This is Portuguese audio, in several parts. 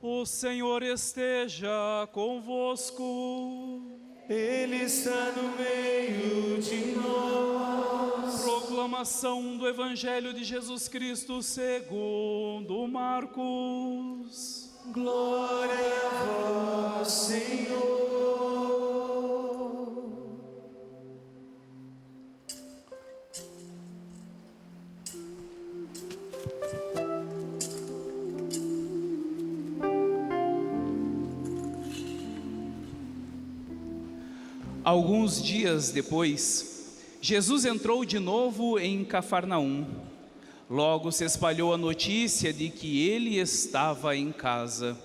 O Senhor esteja convosco. Ele está no meio de nós. Proclamação do Evangelho de Jesus Cristo segundo Marcos. Glória a vós, Senhor. Alguns dias depois, Jesus entrou de novo em Cafarnaum. Logo se espalhou a notícia de que ele estava em casa.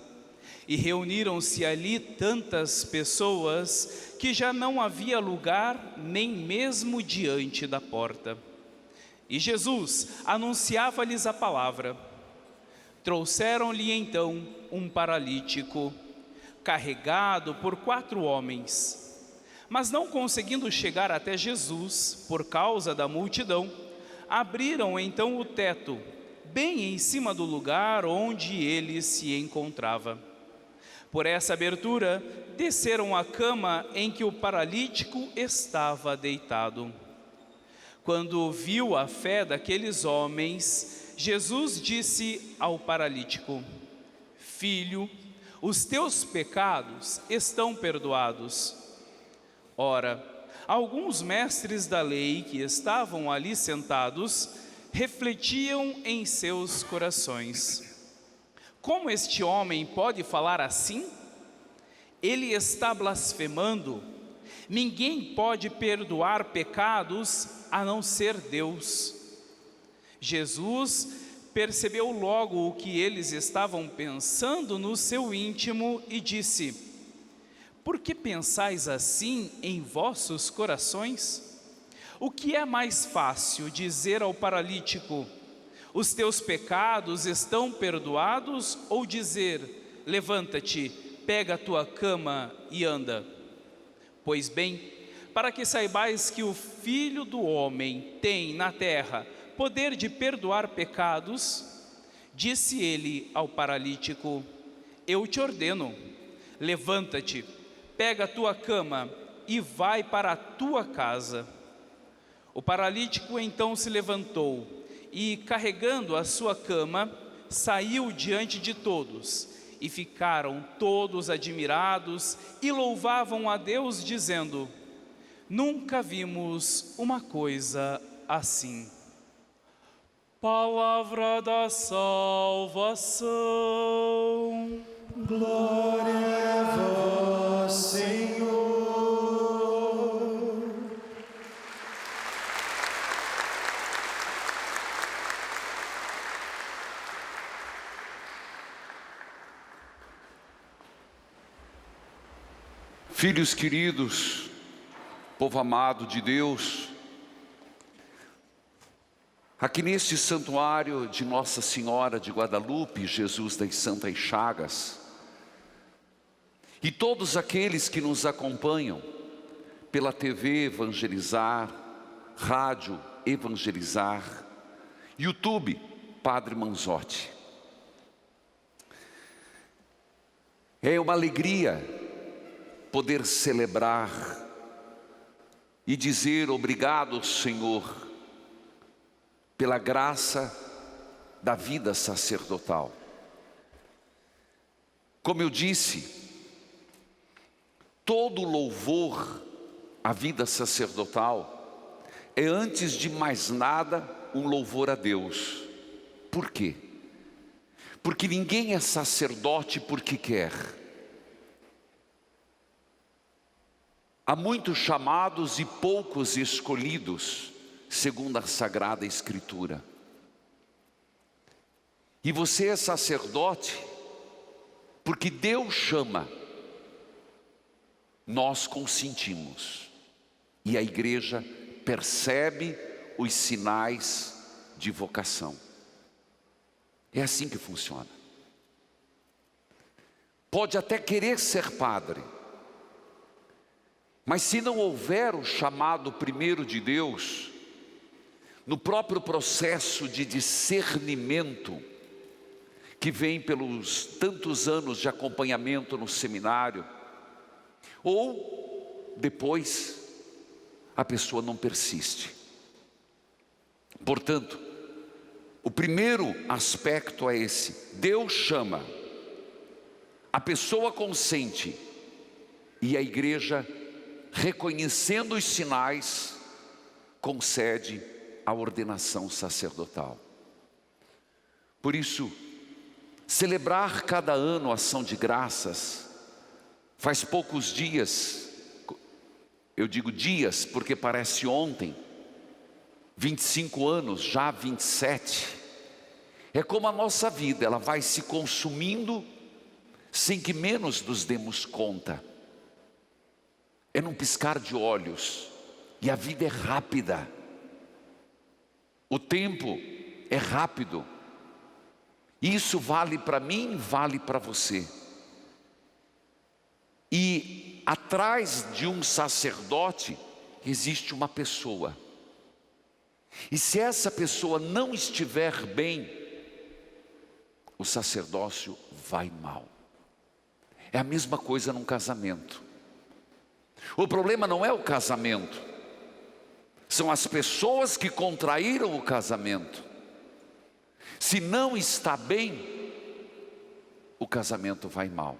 E reuniram-se ali tantas pessoas que já não havia lugar nem mesmo diante da porta. E Jesus anunciava-lhes a palavra. Trouxeram-lhe então um paralítico, carregado por 4 homens. Mas não conseguindo chegar até Jesus, por causa da multidão, abriram então o teto, bem em cima do lugar onde ele se encontrava. Por essa abertura, desceram a cama em que o paralítico estava deitado. Quando viu a fé daqueles homens, Jesus disse ao paralítico: Filho, os teus pecados estão perdoados. Ora, alguns mestres da lei que estavam ali sentados refletiam em seus corações: como este homem pode falar assim? Ele está blasfemando. Ninguém pode perdoar pecados a não ser Deus. Jesus percebeu logo o que eles estavam pensando no seu íntimo e disse: por que pensais assim em vossos corações? O que é mais fácil dizer ao paralítico: os teus pecados estão perdoados, ou dizer: levanta-te, pega a tua cama e anda? Pois bem, para que saibais que o Filho do Homem tem na terra poder de perdoar pecados, disse ele ao paralítico: eu te ordeno, levanta-te, pega a tua cama e vai para a tua casa. O paralítico então se levantou e, carregando a sua cama, saiu diante de todos. E ficaram todos admirados e louvavam a Deus, dizendo: nunca vimos uma coisa assim. Palavra da salvação. Glória a vós, Senhor. Filhos queridos, povo amado de Deus, aqui neste santuário de Nossa Senhora de Guadalupe, Jesus das Santas Chagas, e todos aqueles que nos acompanham pela TV Evangelizar, Rádio Evangelizar, YouTube Padre Manzotti. É uma alegria poder celebrar e dizer obrigado, Senhor, pela graça da vida sacerdotal. Como eu disse, todo louvor à vida sacerdotal é, antes de mais nada, um louvor a Deus. Por quê? Porque ninguém é sacerdote porque quer. Há muitos chamados e poucos escolhidos, segundo a Sagrada Escritura. E você é sacerdote porque Deus chama. Nós consentimos. E a igreja percebe os sinais de vocação. É assim que funciona. Pode até querer ser padre, mas se não houver o chamado primeiro de Deus, no próprio processo de discernimento, que vem pelos tantos anos de acompanhamento no seminário, ou depois a pessoa não persiste. Portanto, o primeiro aspecto é esse: Deus chama, a pessoa consente, e a igreja, reconhecendo os sinais, concede a ordenação sacerdotal. Por isso, celebrar cada ano a ação de graças, faz poucos dias, eu digo dias porque parece ontem, 25 anos, já 27, é como a nossa vida, ela vai se consumindo sem que menos nos demos conta. É num piscar de olhos, e a vida é rápida, o tempo é rápido, e isso vale para mim, vale para você. E atrás de um sacerdote existe uma pessoa, e se essa pessoa não estiver bem, o sacerdócio vai mal. É a mesma coisa num casamento. O problema não é o casamento, são as pessoas que contraíram o casamento. Se não está bem, o casamento vai mal.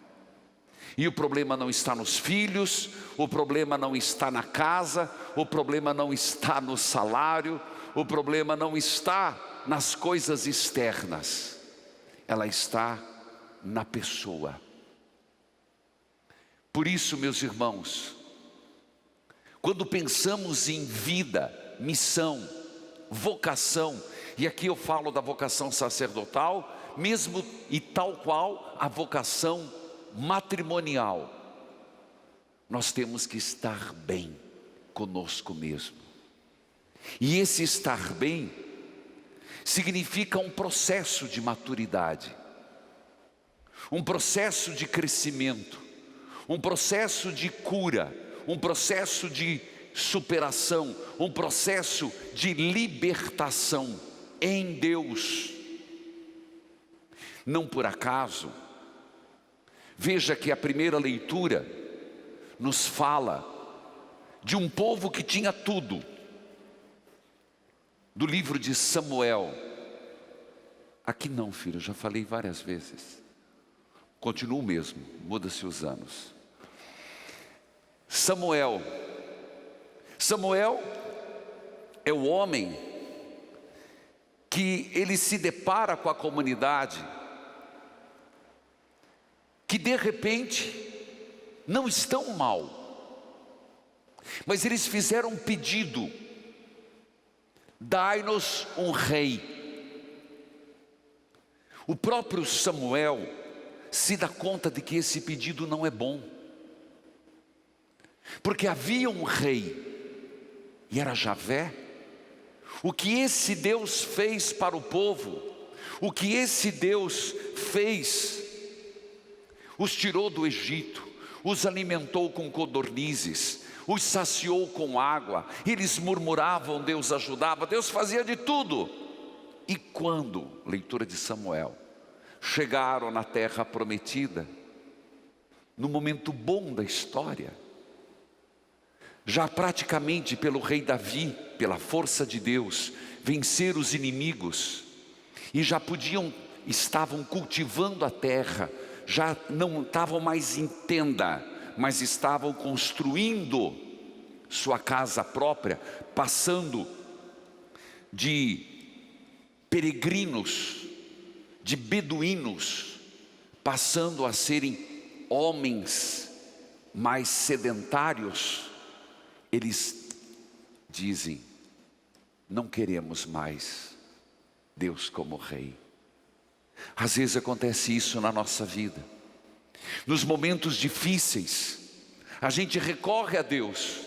E o problema não está nos filhos, o problema não está na casa, o problema não está no salário, o problema não está nas coisas externas, ela está na pessoa. Por isso, meus irmãos, quando pensamos em vida, missão, vocação, e aqui eu falo da vocação sacerdotal, mesmo e tal qual a vocação matrimonial, nós temos que estar bem conosco mesmo. E esse estar bem significa um processo de maturidade, um processo de crescimento, um processo de cura, um processo de superação, um processo de libertação em Deus. Não por acaso, veja que a primeira leitura nos fala de um povo que tinha tudo, do livro de Samuel. Aqui não, filho, eu já falei várias vezes, continua o mesmo, muda-se os anos. Samuel é o homem que ele se depara com a comunidade, que de repente não estão mal, mas eles fizeram um pedido: dai-nos um rei. O próprio Samuel se dá conta de que esse pedido não é bom, porque havia um rei, e era Javé. O que esse Deus fez para o povo, o que esse Deus fez, os tirou do Egito, os alimentou com codornizes, os saciou com água, eles murmuravam, Deus ajudava, Deus fazia de tudo. E quando, leitura de Samuel, chegaram na terra prometida, no momento bom da história, já praticamente pelo rei Davi, pela força de Deus, vencer os inimigos, e já estavam cultivando a terra, já não estavam mais em tenda, mas estavam construindo sua casa própria, passando de peregrinos, de beduínos, passando a serem homens mais sedentários. Eles dizem: não queremos mais Deus como rei. Às vezes acontece isso na nossa vida. Nos momentos difíceis, a gente recorre a Deus.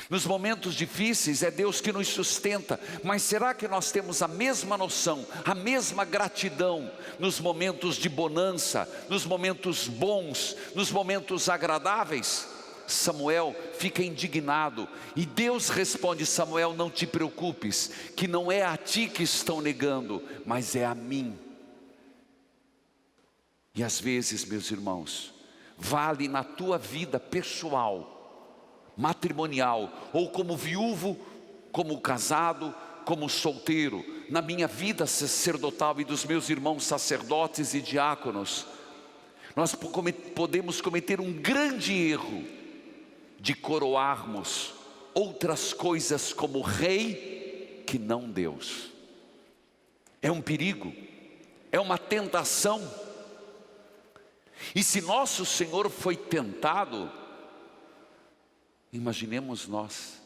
Nos momentos difíceis é Deus que nos sustenta, mas será que nós temos a mesma noção, a mesma gratidão nos momentos de bonança, nos momentos bons, nos momentos agradáveis? Samuel fica indignado e Deus responde: Samuel, não te preocupes, que não é a ti que estão negando, mas é a mim. E às vezes, meus irmãos, vale na tua vida pessoal, matrimonial, ou como viúvo, como casado, como solteiro, na minha vida sacerdotal e dos meus irmãos sacerdotes e diáconos, nós podemos cometer um grande erro de coroarmos outras coisas como rei que não Deus. É um perigo, é uma tentação. E se nosso Senhor foi tentado, imaginemos nós,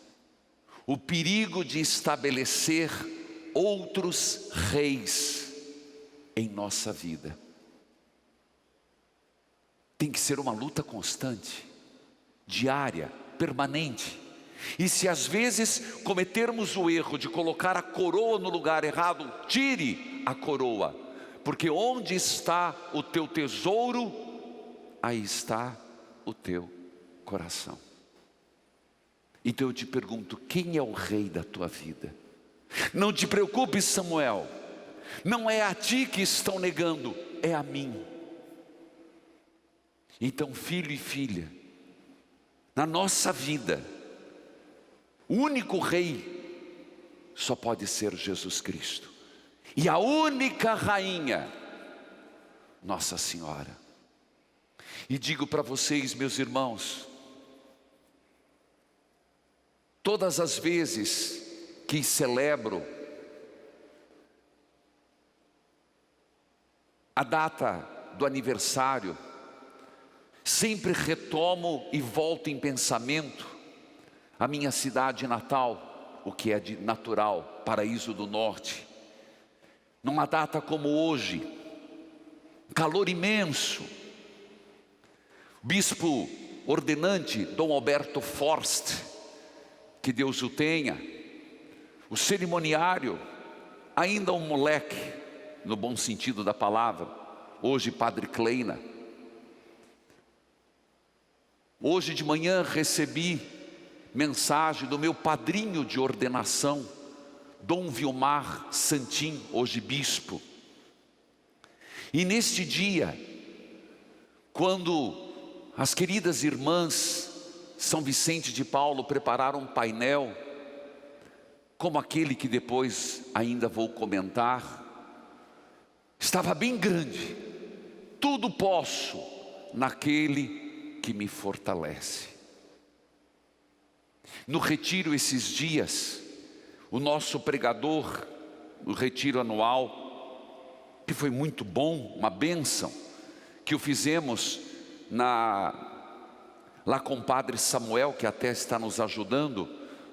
o perigo de estabelecer outros reis em nossa vida. Tem que ser uma luta constante, diária, permanente. E se às vezes cometermos o erro de colocar a coroa no lugar errado, tire a coroa, porque onde está o teu tesouro, aí está o teu coração. Então eu te pergunto, quem é o rei da tua vida? Não te preocupes, Samuel, não é a ti que estão negando, é a mim. Então, filho e filha, na nossa vida, o único rei só pode ser Jesus Cristo, e a única rainha, Nossa Senhora. E digo para vocês, meus irmãos, todas as vezes que celebro a data do aniversário, sempre retomo e volto em pensamento a minha cidade natal, o que é de natural, Paraíso do Norte. Numa data como hoje, calor imenso, bispo ordenante Dom Alberto Forst, que Deus o tenha, o cerimoniário, ainda um moleque, no bom sentido da palavra, hoje Padre Kleina. Hoje de manhã recebi mensagem do meu padrinho de ordenação, Dom Vilmar Santim, hoje bispo. E neste dia, quando as queridas irmãs São Vicente de Paulo prepararam um painel, como aquele que depois ainda vou comentar, estava bem grande: tudo posso naquele que me fortalece. No retiro esses dias, o nosso pregador, o retiro anual, que foi muito bom, uma bênção, que o fizemos lá com o Padre Samuel, que até está nos ajudando,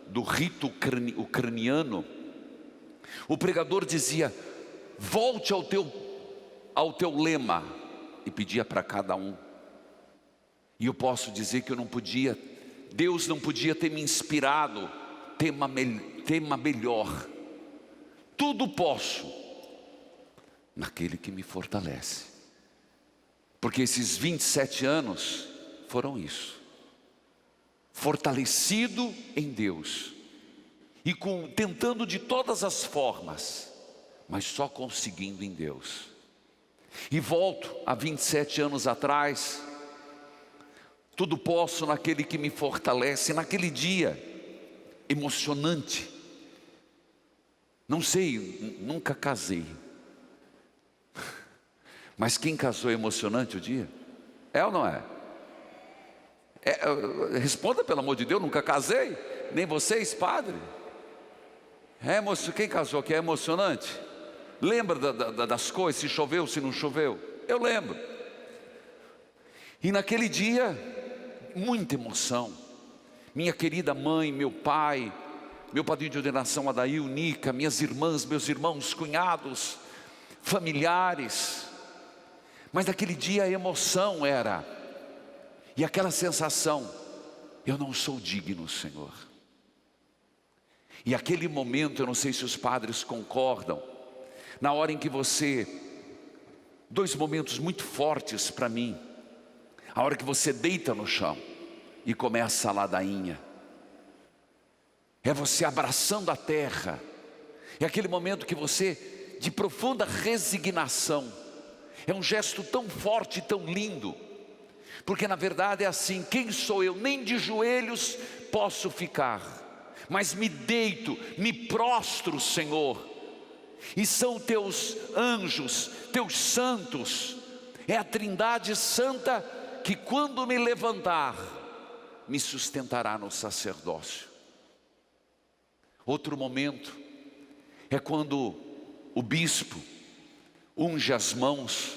do rito ucraniano. O pregador dizia: volte ao teu lema, e pedia para cada um. E eu posso dizer que Deus não podia ter me inspirado tema melhor. Tudo posso naquele que me fortalece. Porque esses 27 anos foram isso, fortalecido em Deus, e tentando de todas as formas, mas só conseguindo em Deus. E volto a 27 anos atrás, tudo posso naquele que me fortalece. Naquele dia emocionante, não sei, nunca casei, mas quem casou é emocionante o dia? É ou não é? Responda pelo amor de Deus, nunca casei, nem vocês, padre. Quem casou aqui é emocionante? Lembra das coisas, se choveu, se não choveu? Eu lembro. E naquele dia, muita emoção. Minha querida mãe, meu pai, meu padrinho de ordenação Adail, Nica, minhas irmãs, meus irmãos, cunhados, familiares. Mas naquele dia a emoção era, e aquela sensação: eu não sou digno, Senhor. E aquele momento, eu não sei se os padres concordam, na hora em que dois momentos muito fortes para mim: a hora que você deita no chão e começa a ladainha, é você abraçando a terra, é aquele momento que você, de profunda resignação, É um gesto tão forte, tão lindo, porque na verdade é assim: quem sou eu? Nem de joelhos posso ficar, mas me deito, me prostro, Senhor, e são teus anjos, teus santos, é a Trindade Santa que quando me levantar, me sustentará no sacerdócio. Outro momento é quando o bispo unge as mãos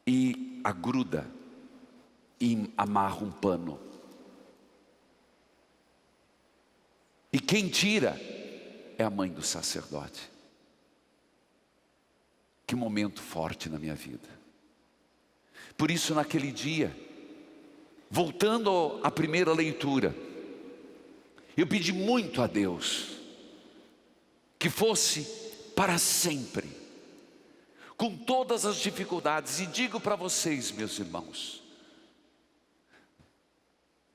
e agruda e amarra um pano. E quem tira é a mãe do sacerdote. Que momento forte na minha vida. Por isso, naquele dia, voltando à primeira leitura, eu pedi muito a Deus que fosse para sempre, com todas as dificuldades. E digo para vocês, meus irmãos,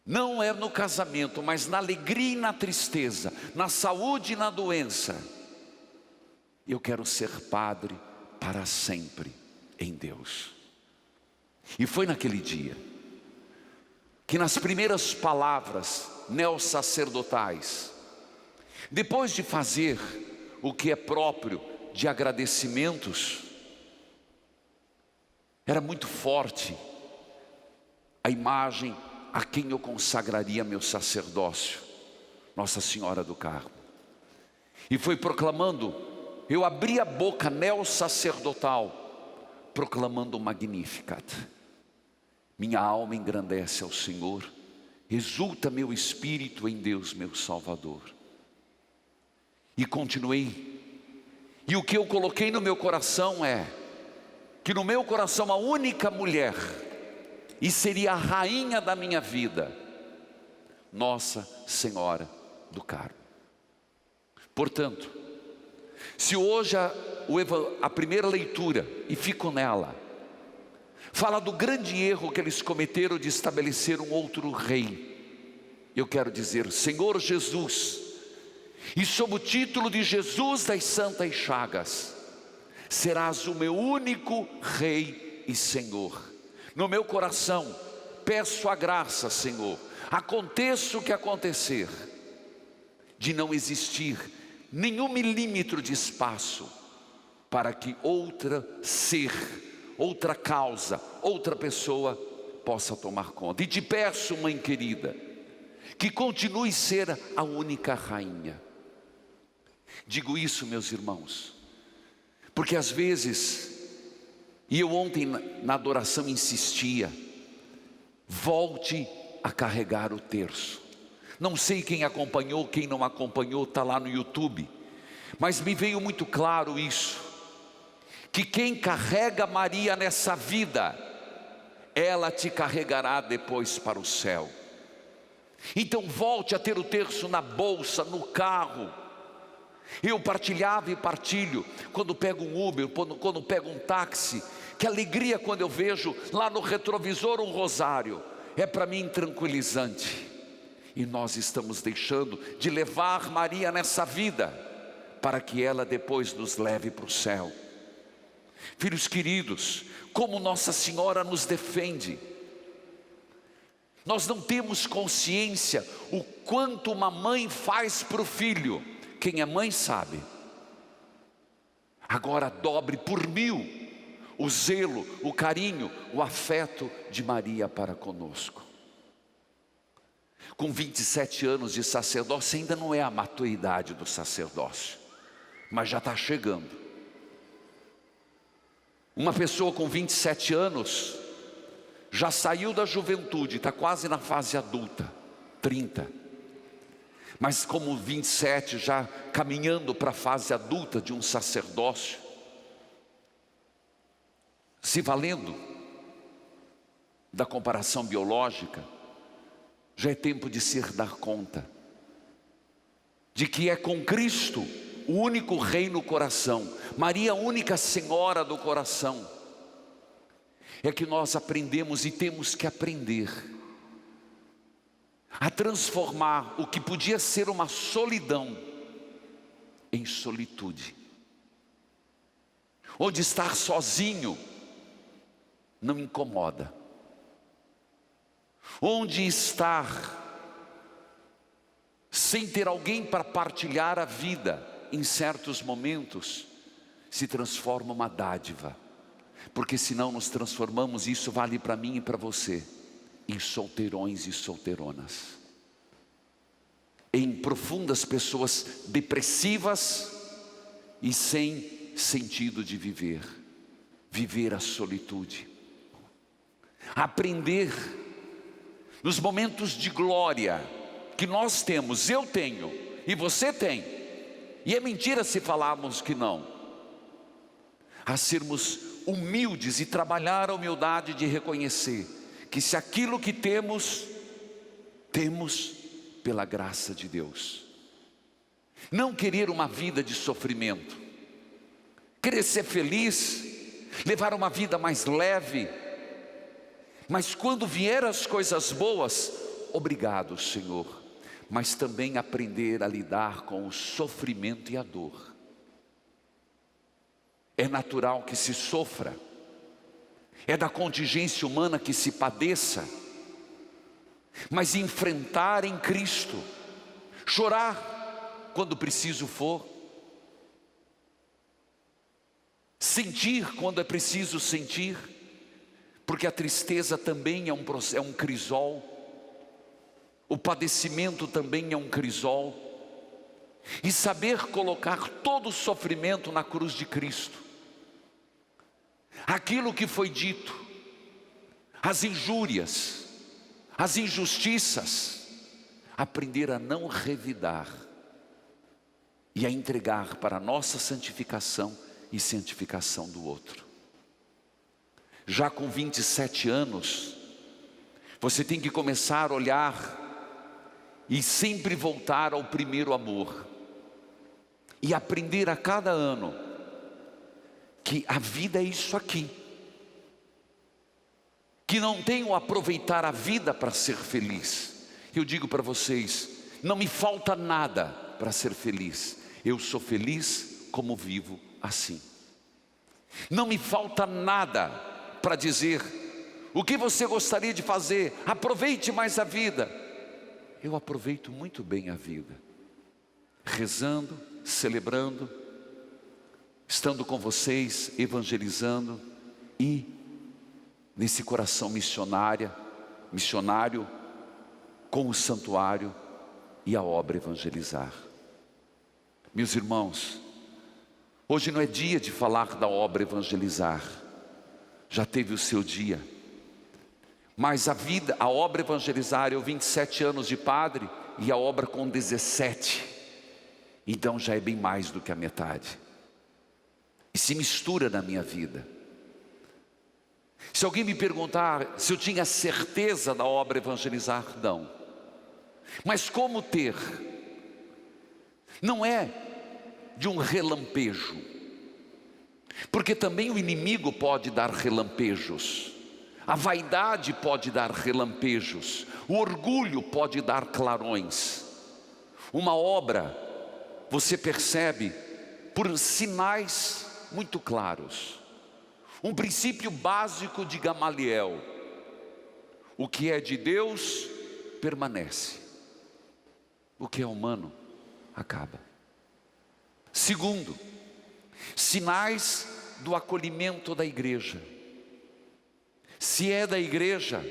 não é no casamento, mas na alegria e na tristeza, na saúde e na doença, eu quero ser padre para sempre em Deus. E foi naquele dia que, nas primeiras palavras neossacerdotais, depois de fazer o que é próprio de agradecimentos, era muito forte a imagem a quem eu consagraria meu sacerdócio, Nossa Senhora do Carmo. E foi proclamando, eu abri a boca neossacerdotal, proclamando o Magnificat. Minha alma engrandece ao Senhor, exulta meu espírito em Deus meu Salvador. E continuei, e o que eu coloquei no meu coração é, que no meu coração a única mulher, e seria a rainha da minha vida, Nossa Senhora do Carmo. Portanto, se hoje a primeira leitura, e fico nela, fala do grande erro que eles cometeram de estabelecer um outro rei, eu quero dizer, Senhor Jesus, e sob o título de Jesus das Santas Chagas, serás o meu único Rei e Senhor. No meu coração, peço a graça, Senhor, aconteça o que acontecer, de não existir nenhum milímetro de espaço para que outra ser, outra causa, outra pessoa possa tomar conta. E te peço, mãe querida, que continue a ser a única rainha. Digo isso, meus irmãos, porque às vezes, e eu ontem na adoração insistia, volte a carregar o terço. Não sei quem acompanhou, quem não acompanhou, está lá no YouTube, mas me veio muito claro isso, que quem carrega Maria nessa vida, ela te carregará depois para o céu. Então volte a ter o terço na bolsa, no carro. Eu partilhava e partilho, quando pego um Uber, quando pego um táxi, que alegria quando eu vejo lá no retrovisor um rosário, é para mim tranquilizante. E nós estamos deixando de levar Maria nessa vida, para que ela depois nos leve para o céu. Filhos queridos, como Nossa Senhora nos defende. Nós não temos consciência o quanto uma mãe faz para o filho. Quem é mãe sabe. Agora dobre por 1000 o zelo, o carinho, o afeto de Maria para conosco. Com 27 anos de sacerdócio, ainda não é a maturidade do sacerdócio, mas já está chegando. Uma pessoa com 27 anos, já saiu da juventude, está quase na fase adulta, 30. Mas como 27, já caminhando para a fase adulta de um sacerdócio, se valendo da comparação biológica, já é tempo de se dar conta de que é com Cristo o único Rei no coração, Maria a única Senhora do coração, é que nós aprendemos e temos que aprender a transformar o que podia ser uma solidão em solitude. onde estar sozinho não incomoda, onde estar sem ter alguém para partilhar a vida em certos momentos se transforma uma dádiva, porque senão nos transformamos, e isso vale para mim e para você, em solteirões e solteironas, em profundas pessoas depressivas e sem sentido de viver a solitude. Aprender nos momentos de glória que nós temos, eu tenho e você tem, e é mentira se falarmos que não, a sermos humildes e trabalhar a humildade de reconhecer que se aquilo que temos, temos pela graça de Deus. Não querer uma vida de sofrimento, querer ser feliz, levar uma vida mais leve, mas quando vier as coisas boas, obrigado, Senhor, mas também aprender a lidar com o sofrimento e a dor. É natural que se sofra, é da contingência humana que se padeça, mas enfrentar em Cristo, chorar quando preciso for, sentir quando é preciso sentir, porque a tristeza também é um crisol, o padecimento também é um crisol, e saber colocar todo o sofrimento na cruz de Cristo. Aquilo que foi dito, as injúrias, as injustiças, aprender a não revidar e a entregar para a nossa santificação e santificação do outro. Já com 27 anos, você tem que começar a olhar e sempre voltar ao primeiro amor, e aprender a cada ano que a vida é isso aqui, que não tenho a aproveitar a vida para ser feliz. Eu digo para vocês, não me falta nada para ser feliz, eu sou feliz como vivo assim. Não me falta nada para dizer, o que você gostaria de fazer? Aproveite mais a vida. Eu aproveito muito bem a vida, rezando, celebrando, estando com vocês, evangelizando, e nesse coração missionário, com o santuário e a obra evangelizar. Meus irmãos, hoje não é dia de falar da obra evangelizar, já teve o seu dia, mas a obra evangelizar, eu 27 anos de padre, e a obra com 17, então já é bem mais do que a metade, e se mistura na minha vida. Se alguém me perguntar se eu tinha certeza da obra evangelizar, não. Mas como ter? Não é de um relampejo, porque também o inimigo pode dar relampejos, a vaidade pode dar relampejos, o orgulho pode dar clarões. Uma obra, você percebe por sinais muito claros. Um princípio básico de Gamaliel: o que é de Deus permanece, o que é humano acaba. Segundo, sinais do acolhimento da igreja. Se é da igreja,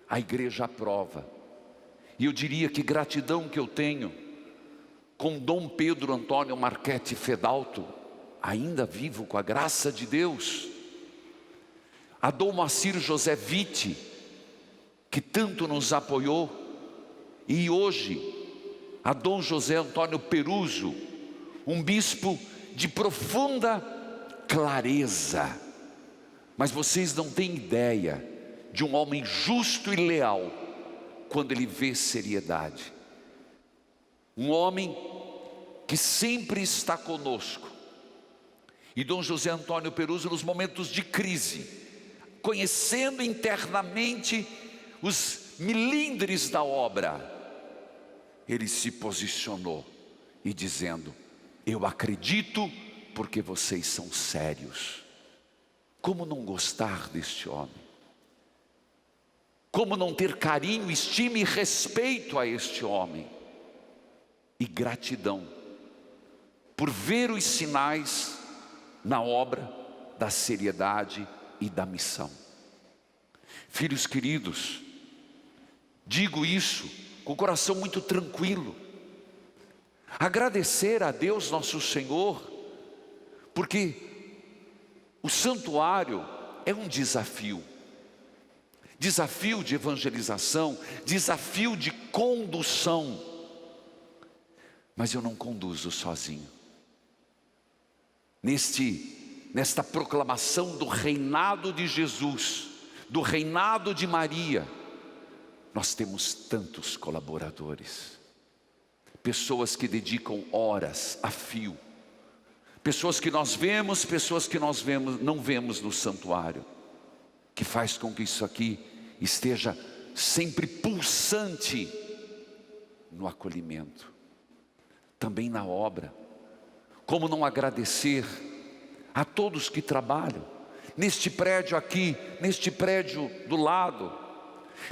a igreja aprova. E eu diria que gratidão que eu tenho com Dom Pedro Antônio Marchetti Fedalto, ainda vivo com a graça de Deus, a Dom Moacir José Vitti, que tanto nos apoiou, e hoje a Dom José Antônio Peruso, um bispo de profunda clareza, mas vocês não têm ideia de um homem justo e leal quando ele vê seriedade, um homem que sempre está conosco. E Dom José Antônio Peruso, nos momentos de crise, conhecendo internamente os milindres da obra, ele se posicionou e dizendo: eu acredito porque vocês são sérios. Como não gostar deste homem? Como não ter carinho, estima e respeito a este homem? E gratidão por ver os sinais na obra da seriedade e da missão. Filhos queridos, digo isso com o coração muito tranquilo. Agradecer a Deus nosso Senhor, porque o santuário é um desafio. Desafio de evangelização, desafio de condução. Mas eu não conduzo sozinho. Nesta proclamação do reinado de Jesus, do reinado de Maria, nós temos tantos colaboradores. Pessoas que dedicam horas a fio. Pessoas que nós vemos, pessoas que nós não vemos no santuário. Que faz com que isso aqui esteja sempre pulsante no acolhimento. Também na obra. Como não agradecer a todos que trabalham neste prédio aqui, neste prédio do lado.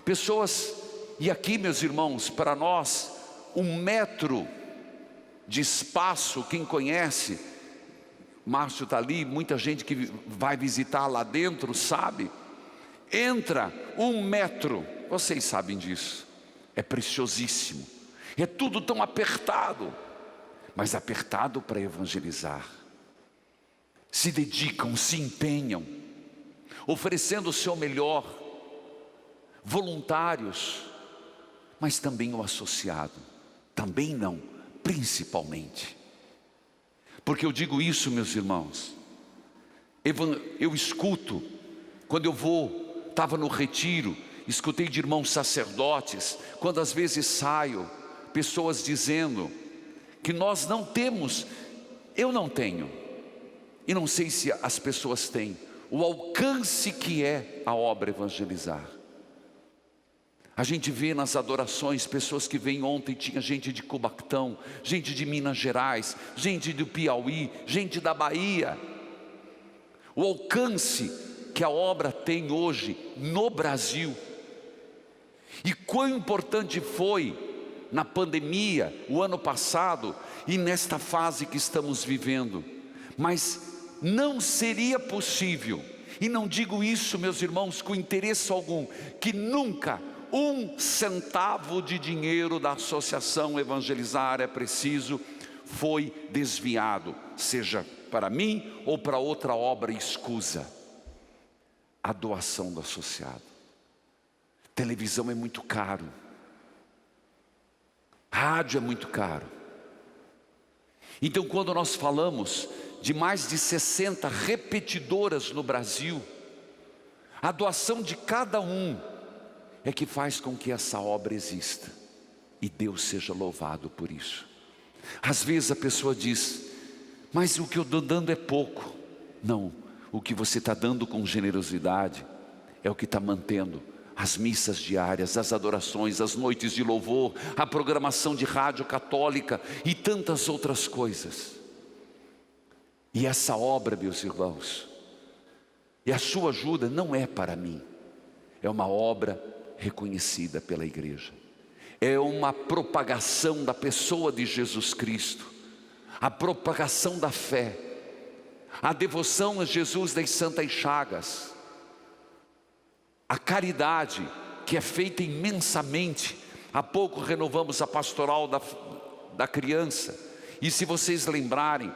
Pessoas, e aqui meus irmãos, para nós, 1 metro de espaço, quem conhece, Márcio está ali, muita gente que vai visitar lá dentro sabe, entra 1 metro, vocês sabem disso, é preciosíssimo, é tudo tão apertado, mas apertado para evangelizar. Se dedicam, se empenham, oferecendo o seu melhor, voluntários, mas também o associado, também não, principalmente. Porque eu digo isso, meus irmãos, eu escuto, quando eu estava no retiro, escutei de irmãos sacerdotes, quando às vezes saio, pessoas dizendo que nós não temos, eu não tenho, e não sei se as pessoas têm, o alcance que é a obra evangelizar. A gente vê nas adorações, pessoas que vêm ontem, tinha gente de Cubatão, gente de Minas Gerais, gente do Piauí, gente da Bahia. O alcance que a obra tem hoje no Brasil. E quão importante foi na pandemia, o ano passado, e nesta fase que estamos vivendo. Mas não seria possível, e não digo isso, meus irmãos, com interesse algum, que nunca 1 centavo de dinheiro da Associação Evangelizar é Preciso foi desviado, seja para mim ou para outra obra escusa. A doação do associado. Televisão é muito caro. Rádio é muito caro. Então, quando nós falamos de mais de 60 repetidoras no Brasil, a doação de cada um é que faz com que essa obra exista. E Deus seja louvado por isso. Às vezes a pessoa diz, mas o que eu estou dando é pouco. Não, o que você está dando com generosidade é o que está mantendo as missas diárias, as adorações, as noites de louvor, a programação de rádio católica e tantas outras coisas. E essa obra, meus irmãos, e a sua ajuda não é para mim, é uma obra reconhecida pela igreja, é uma propagação da pessoa de Jesus Cristo, a propagação da fé, a devoção a Jesus das Santas Chagas, a caridade que é feita imensamente. Há pouco renovamos a pastoral da criança, e se vocês lembrarem,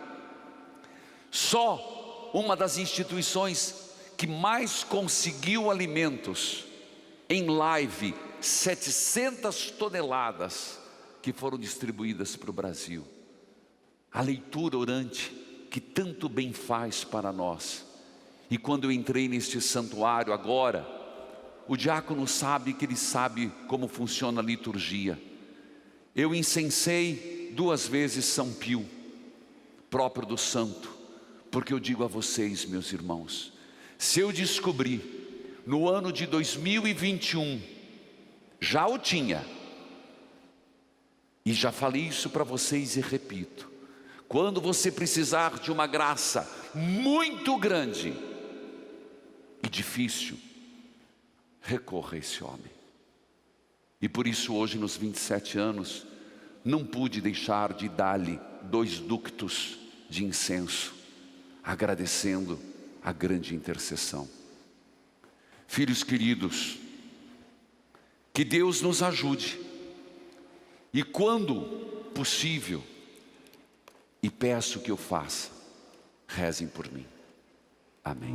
só uma das instituições que mais conseguiu alimentos em live, 700 toneladas que foram distribuídas para o Brasil. A leitura orante que tanto bem faz para nós. E quando eu entrei neste santuário agora, o diácono sabe que ele sabe como funciona a liturgia. Eu incensei 2 vezes São Pio, próprio do santo, porque eu digo a vocês, meus irmãos, se eu descobrir no ano de 2021, já o tinha, e já falei isso para vocês e repito, Quando você precisar de uma graça muito grande e difícil, recorra a esse homem. E por isso hoje, nos 27 anos, não pude deixar de dar-lhe 2 ductos de incenso, agradecendo a grande intercessão. Filhos queridos, que Deus nos ajude, e quando possível, e peço que eu faça, rezem por mim. Amém.